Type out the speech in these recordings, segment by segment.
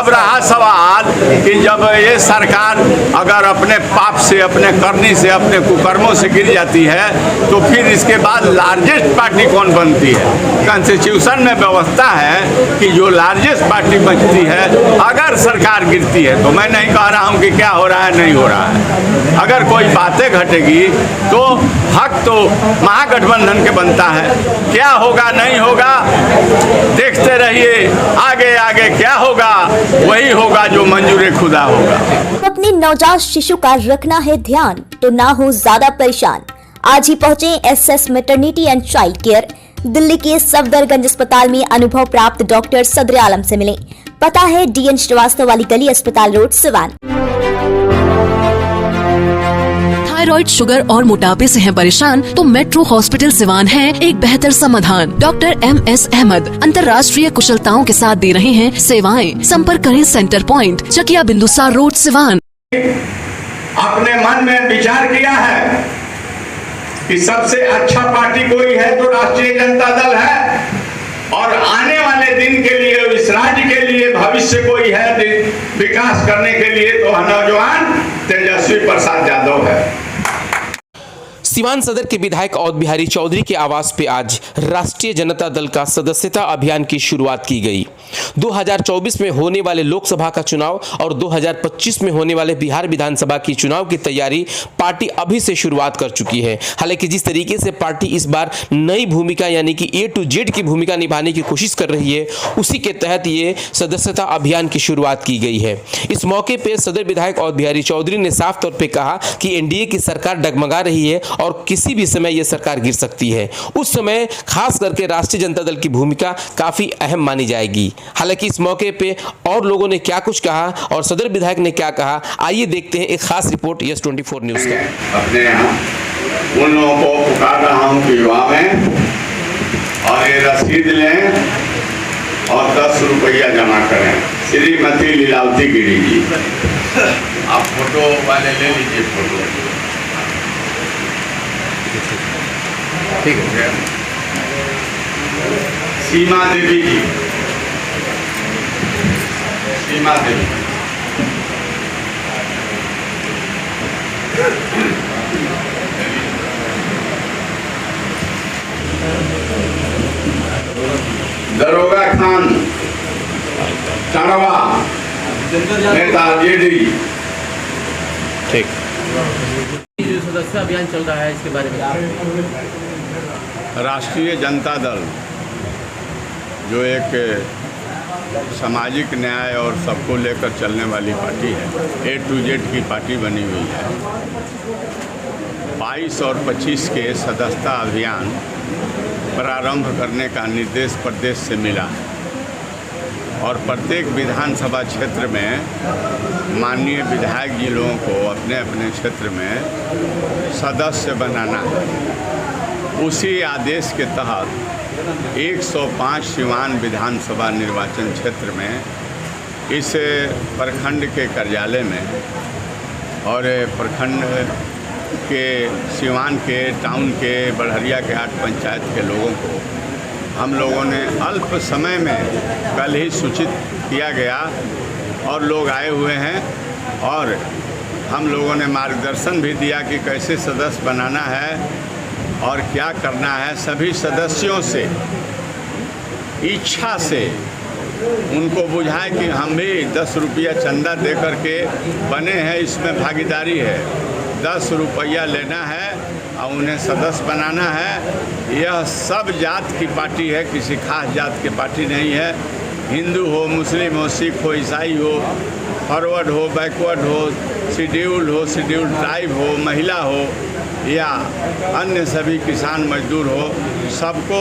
अब रहा सवाल कि जब ये सरकार अगर अपने पाप से, अपने करनी से, अपने कुकर्मों से गिर जाती है तो फिर इसके बाद लार्जेस्ट पार्टी कौन बनती है? कॉन्स्टिट्यूशन में व्यवस्था है कि जो लार्जेस्ट पार्टी बचती है अगर सरकार गिरती है, तो मैं नहीं कह रहा हूँ कि क्या हो रहा है नहीं हो रहा है, अगर कोई बातें घटेगी तो हक तो महागठबंधन के बनता है। क्या होगा नहीं होगा देखते रहिए, आगे आगे क्या होगा वही होगा जो मंजूर खुदा होगा। अपने नवजात शिशु का रखना है ध्यान तो ना हो ज्यादा परेशान। आज ही पहुंचे SS maternity and child care. Delhi के सफदरगंज अस्पताल में अनुभव प्राप्त डॉक्टर सदर आलम से मिले। पता है DN श्रीवास्तव वाली गली, अस्पताल रोड, सिवान। थायराइड, शुगर और मोटापे से हैं परेशान तो मेट्रो हॉस्पिटल सिवान है एक बेहतर समाधान। डॉक्टर MS अहमद अंतर्राष्ट्रीय कुशलताओं के साथ दे रहे हैं सेवाएं। संपर्क करें centre point, Chakiya Bindusar road, Siwan. अपने मन में विचार किया है कि सबसे अच्छा पार्टी कोई है तो राष्ट्रीय जनता दल है, और आने वाले दिन के लिए, इस राज्य के लिए भविष्य कोई है विकास करने के लिए तो नौजवान तेजस्वी प्रसाद यादव है। सिवान सदर के विधायक अवध बिहारी चौधरी के आवास पे आज राष्ट्रीय जनता दल का सदस्यता अभियान की शुरुआत की गई। 2024 में होने वाले लोकसभा का चुनाव और 2025 में होने वाले बिहार विधानसभा की चुनाव की तैयारी पार्टी अभी से शुरुआत कर चुकी है। हालांकि जिस तरीके से पार्टी इस बार नई भूमिका यानी कि A to Z की भूमिका निभाने की कोशिश कर रही है, उसी के तहत ये सदस्यता अभियान की शुरुआत की गई है। इस मौके पर सदर विधायक अवध बिहारी चौधरी ने साफ तौर पर कहा कि NDA की सरकार डगमगा रही है और किसी भी समय यह सरकार गिर सकती है। उस समय खास करके राष्ट्रीय जनता दल की भूमिका काफी अहम मानी जाएगी। हालांकि इस मौके पे और लोगों ने क्या कुछ कहा और सदर विधायक ने क्या कहा, आइए देखते हैं एक खास रिपोर्ट यस 24 न्यूज का। अपने यहाँ उन लोगों को पुकार रहा हूँ कि युवा में और ये रसीद लें और 10 रुपया जमा करें। श्रीमती लीलावती गिरी जी, आप फोटो वाले ले लीजिए फोटो। ठीक है। सीमा देवी जी, सीमा देवी, दरोगा खान टाड़वा, नेता JD। ठीक। जो सदस्य अभियान चल रहा है इसके बारे में। राष्ट्रीय जनता दल जो एक सामाजिक न्याय और सबको लेकर चलने वाली पार्टी है, A to Z की पार्टी बनी हुई है। 22 और 25 के सदस्यता अभियान प्रारंभ करने का निर्देश प्रदेश से मिला है और प्रत्येक विधानसभा क्षेत्र में माननीय विधायक जी लोगों को अपने अपने क्षेत्र में सदस्य बनाना है। उसी आदेश के तहत 105 सिवान विधानसभा निर्वाचन क्षेत्र में इस प्रखंड के कार्यालय में और प्रखंड के सिवान के टाउन के बड़हरिया के 8 पंचायत के लोगों को हम लोगों ने अल्प समय में कल ही सूचित किया गया और लोग आए हुए हैं और हम लोगों ने मार्गदर्शन भी दिया कि कैसे सदस्य बनाना है और क्या करना है। सभी सदस्यों से इच्छा से उनको बुझाए कि हम भी 10 रुपया चंदा दे करके बने हैं, इसमें भागीदारी है। 10 रुपया लेना है और उन्हें सदस्य बनाना है। यह सब जात की पार्टी है, किसी खास जात की पार्टी नहीं है। हिंदू हो, मुस्लिम हो, सिख हो, ईसाई हो, फॉरवर्ड हो, बैकवर्ड हो, शेड्यूल्ड ट्राइब हो, महिला हो या अन्य सभी किसान मजदूर हो, सबको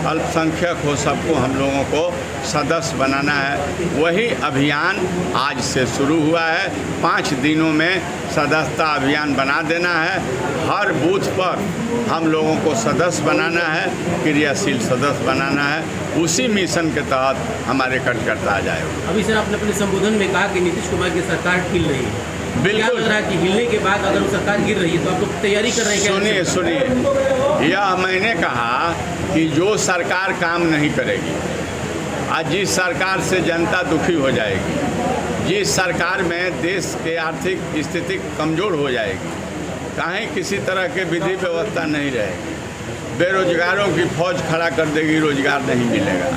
अल्पसंख्यक हो, सबको हम लोगों को सदस्य बनाना है। वही अभियान आज से शुरू हुआ है। 5 दिनों में सदस्यता अभियान बना देना है। हर बूथ पर हम लोगों को सदस्य बनाना है, क्रियाशील सदस्य बनाना है। उसी मिशन के तहत हमारे कार्यकर्ता आ जाएगा। अभी सर आपने अपने संबोधन में कहा कि नीतीश कुमार की सरकार हिल रही है। बिल्कुल लग रहा है कि हिलने के बाद अगर सरकार गिर रही है तो आप लोग तैयारी कर रहे हैं। सुनिए, यह मैंने कहा कि जो सरकार काम नहीं करेगी, आज जिस सरकार से जनता दुखी हो जाएगी, जिस सरकार में देश के आर्थिक स्थिति कमज़ोर हो जाएगी, कहीं किसी तरह के विधि व्यवस्था नहीं रहेगी, बेरोजगारों की फौज खड़ा कर देगी, रोजगार नहीं मिलेगा,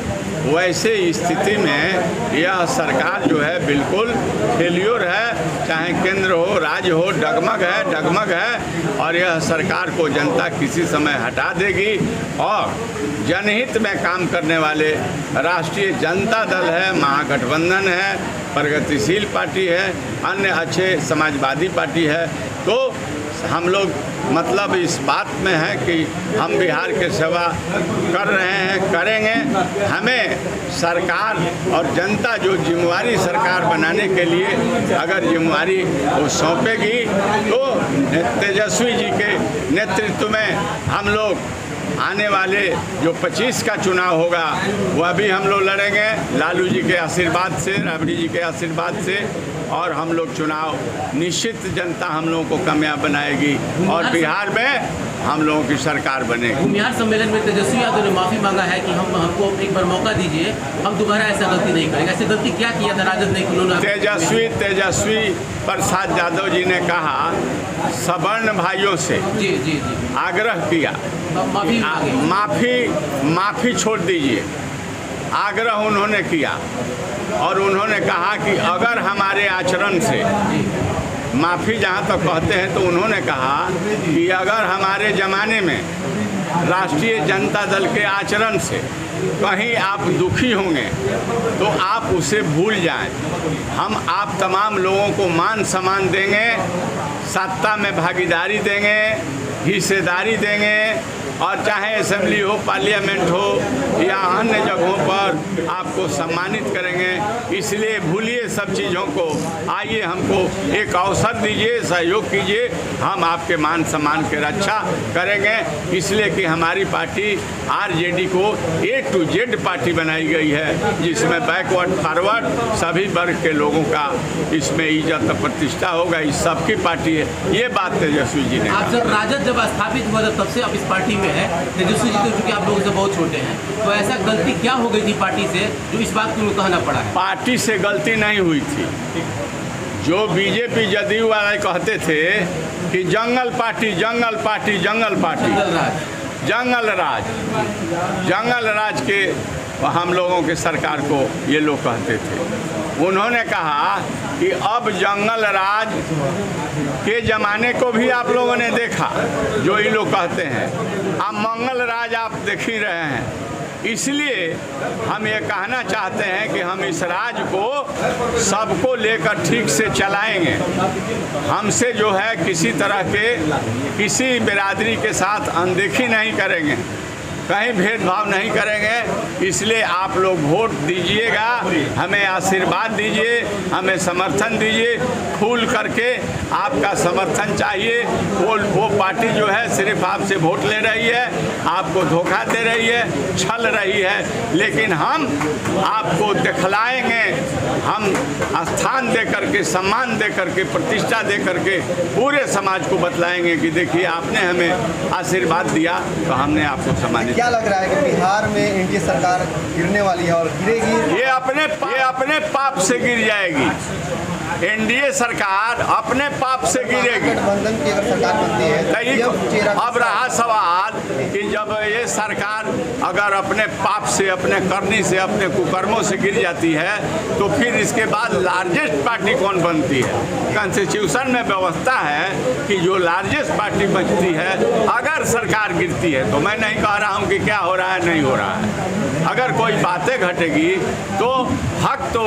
वैसे स्थिति में यह सरकार जो है बिल्कुल फेल्योर है। चाहे केंद्र हो राज्य हो, डगमग है और यह सरकार को जनता किसी समय हटा देगी। और जनहित में काम करने वाले राष्ट्रीय जनता दल है, महागठबंधन है, प्रगतिशील पार्टी है, अन्य अच्छे समाजवादी पार्टी है, तो हम लोग मतलब इस बात में है कि हम बिहार के सेवा कर रहे हैं, करेंगे। हमें सरकार और जनता जो जिम्मेवारी सरकार बनाने के लिए अगर जिम्मेवारी वो सौंपेगी तो तेजस्वी जी के नेतृत्व में हम लोग आने वाले जो 25 का चुनाव होगा वह भी हम लोग लड़ेंगे लालू जी के आशीर्वाद से, राबड़ी जी के आशीर्वाद से, और हम लोग चुनाव निश्चित जनता हम लोगों को कामयाब बनाएगी और बिहार में हम लोगों की सरकार बनेगी। बिहार सम्मेलन में तेजस्वी यादव ने माफ़ी मांगा है कि हमको एक बार मौका दीजिए, हम दोबारा ऐसा गलती नहीं करेंगे। ऐसी गलती क्या किया था राजद ने? तेजस्वी प्रसाद यादव जी ने कहा, सवर्ण भाइयों से जी आग्रह किया माफ़ी छोड़ दीजिए, आग्रह उन्होंने किया और उन्होंने कहा कि अगर हमारे आचरण से माफ़ी जहाँ तक कहते हैं तो उन्होंने कहा कि अगर हमारे ज़माने में राष्ट्रीय जनता दल के आचरण से कहीं आप दुखी होंगे तो आप उसे भूल जाएं। हम आप तमाम लोगों को मान सम्मान देंगे, सत्ता में भागीदारी देंगे, हिस्सेदारी देंगे और चाहे असेंबली हो, पार्लियामेंट हो या अन्य जगहों पर आपको सम्मानित करेंगे। इसलिए भूलिए सब चीज़ों को, आइए हमको एक अवसर दीजिए, सहयोग कीजिए, हम आपके मान सम्मान की रक्षा करेंगे। इसलिए कि हमारी पार्टी आरजेडी को A to Z पार्टी बनाई गई है, जिसमें बैकवर्ड फॉरवर्ड सभी वर्ग के लोगों का इसमें इज्जत प्रतिष्ठा होगा। इस सबकी पार्टी है, ये बात तेजस्वी जी ने कहा। जब राजद जब स्थापित हुआ तब से आप इस पार्टी में है, तेजस्वी जी तो चूंकि आप लोगों से बहुत छोटे हैं, तो ऐसा गलती क्या हो गई थी पार्टी से जो इस बात को कहना पड़ा है? पार्टी से गलती नहीं हुई थी। जो बीजेपी जदयू वाले कहते थे कि जंगल पार्टी जंगल राज के हम लोगों के सरकार को ये लोग कहते थे। उन्होंने कहा कि अब जंगल राज के ज़माने को भी आप लोगों ने देखा, जो ये लोग कहते हैं, अब मंगल राज आप देख ही रहे हैं। इसलिए हम ये कहना चाहते हैं कि हम इस राज को सबको लेकर ठीक से चलाएंगे। हमसे जो है किसी तरह के किसी बिरादरी के साथ अनदेखी नहीं करेंगे, कहीं भेदभाव नहीं करेंगे। इसलिए आप लोग वोट दीजिएगा, हमें आशीर्वाद दीजिए, हमें समर्थन दीजिए, खुल करके आपका समर्थन चाहिए। वो पार्टी जो है सिर्फ आपसे वोट ले रही है, आपको धोखा दे रही है, छल रही है, लेकिन हम आपको दिखलाएंगे। हम स्थान दे करके, सम्मान दे करके, प्रतिष्ठा दे करके पूरे समाज को बतलाएंगे कि देखिए आपने हमें आशीर्वाद दिया तो हमने आपको सम्मानित। क्या लग रहा है कि बिहार में एनडीए सरकार गिरने वाली है और गिरेगी? ये अपने पाप से गिर जाएगी। एनडीए सरकार अपने पाप से गिरेगी। गठबंधन की अगर सरकार बनती है तो अब रहा सवाल कि जब ये सरकार अगर अपने पाप से, अपने करनी से, अपने कुकर्मों से गिर जाती है तो फिर इसके बाद लार्जेस्ट पार्टी कौन बनती है? कॉन्स्टिट्यूशन में व्यवस्था है कि जो लार्जेस्ट पार्टी बचती है अगर सरकार गिरती है, तो मैं नहीं कह रहा हूँ कि क्या हो रहा है, नहीं हो रहा है। अगर कोई बातें घटेगी तो हक तो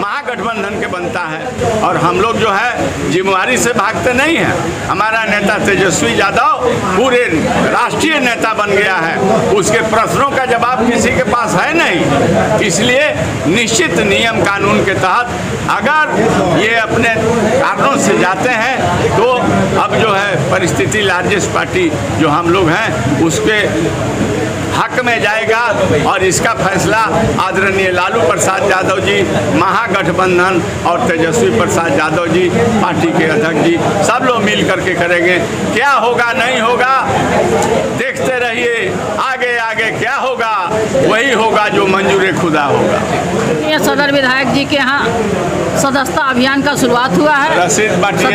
महागठबंधन के बनता है और हम लोग जो है जिम्मेवारी से भागते नहीं हैं। हमारा नेता तेजस्वी यादव पूरे राष्ट्रीय नेता बन गया है, उसके प्रश्नों का जवाब किसी के पास है नहीं। इसलिए निश्चित नियम कानून के तहत अगर ये अपने कारणों से जाते हैं तो अब जो है परिस्थिति लार्जेस्ट पार्टी जो हम लोग हैं उसके हक में जाएगा और इसका फैसला आदरणीय लालू प्रसाद यादव जी, महागठबंधन और तेजस्वी प्रसाद यादव जी, पार्टी के अध्यक्ष जी, सब लोग मिल करके करेंगे। क्या होगा नहीं होगा देखते रहिए, आगे आगे क्या होगा वही होगा जो मंजूर खुदा होगा। ये सदर विधायक जी के यहाँ सदस्यता अभियान का शुरुआत हुआ है। रसीद बांटिए।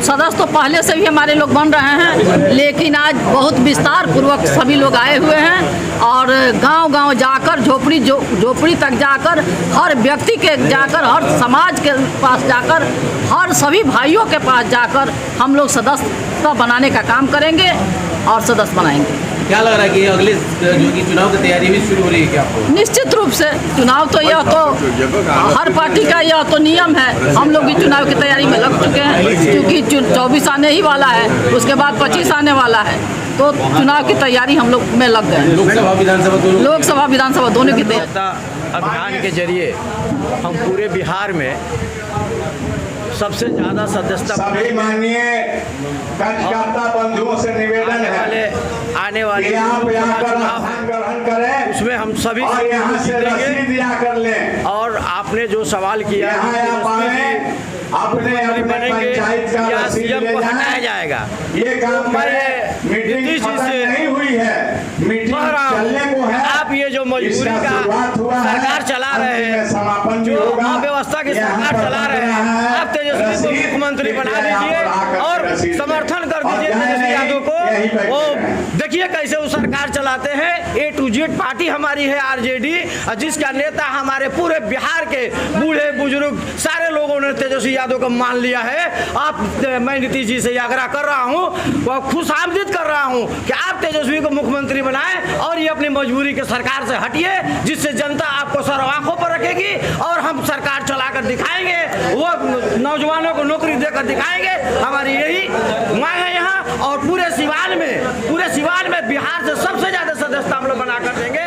सदस्य तो पहले से भी हमारे लोग बन रहे हैं, लेकिन आज बहुत विस्तार पूर्वक सभी लोग आए हुए हैं और गांव-गांव जाकर झोपड़ी तक जाकर हर व्यक्ति के जाकर हर समाज के पास जाकर हर सभी भाइयों के पास जाकर हम लोग सदस्यता बनाने का काम करेंगे और सदस्य बनाएंगे। क्या लग रहा है कि अगले जो कि चुनाव की तैयारी भी शुरू हो रही है क्या आपको? निश्चित रूप से चुनाव तो यह तो हर पार्टी का यह तो नियम है। हम लोग भी चुनाव की तैयारी में लग चुके हैं, क्योंकि 24 आने ही वाला है, उसके बाद 25 आने वाला है, तो चुनाव की तैयारी हम लोग में लग गए। लोकसभा विधानसभा दोनों की तैयारी अभियान के जरिए हम पूरे बिहार में सबसे ज़्यादा सदस्यता सभी माननीय कार्यकर्ता बंधुओं से निवेदन है आने वाले यहाँ पे आकर आसन ग्रहण करें, उसमें हम सभी और यहाँ से रसीद दिया कर लें। और आपने जो सवाल किया यहाँ अपने पंचायत का या रसीद सीएम ले को जाएं। हटाया जाएगा। ये काम करें। मीटिंग खत्म नहीं हुई है, मीटिंग चलने को है। आप ये जो मजबूरी का सरकार चला रहे हैं, समापन जो अव्यवस्था की सरकार चला रहे हैं, आप तेजस्वी को मुख्यमंत्री बना दीजिए और समर्थन कर दीजिए तेजस्वी यादव को। वो देखिए कैसे वो सरकार चलाते हैं। A to Z पार्टी हमारी है आरजेडी, जिसका नेता हमारे पूरे बिहार के बूढ़े बुजुर्ग सारे लोगों ने तेजस्वी यादव को मान लिया है। मैं नीतीश जी से आग्रह कर रहा हूँ, खुशामदीद कर रहा हूँ कि आप तेजस्वी को मुख्यमंत्री बनाएं और ये अपनी मजबूरी के सरकार से हटिए, जिससे जनता आपको सर आंखों पर रखेगी और हम सरकार चलाकर दिखाएंगे, वो नौजवानों को नौकरी देकर दिखाएंगे। हमारी यही मांग है यहाँ। और पूरे सिवान में बिहार से सबसे ज्यादा सदस्यता हम लोग बनाकर देंगे।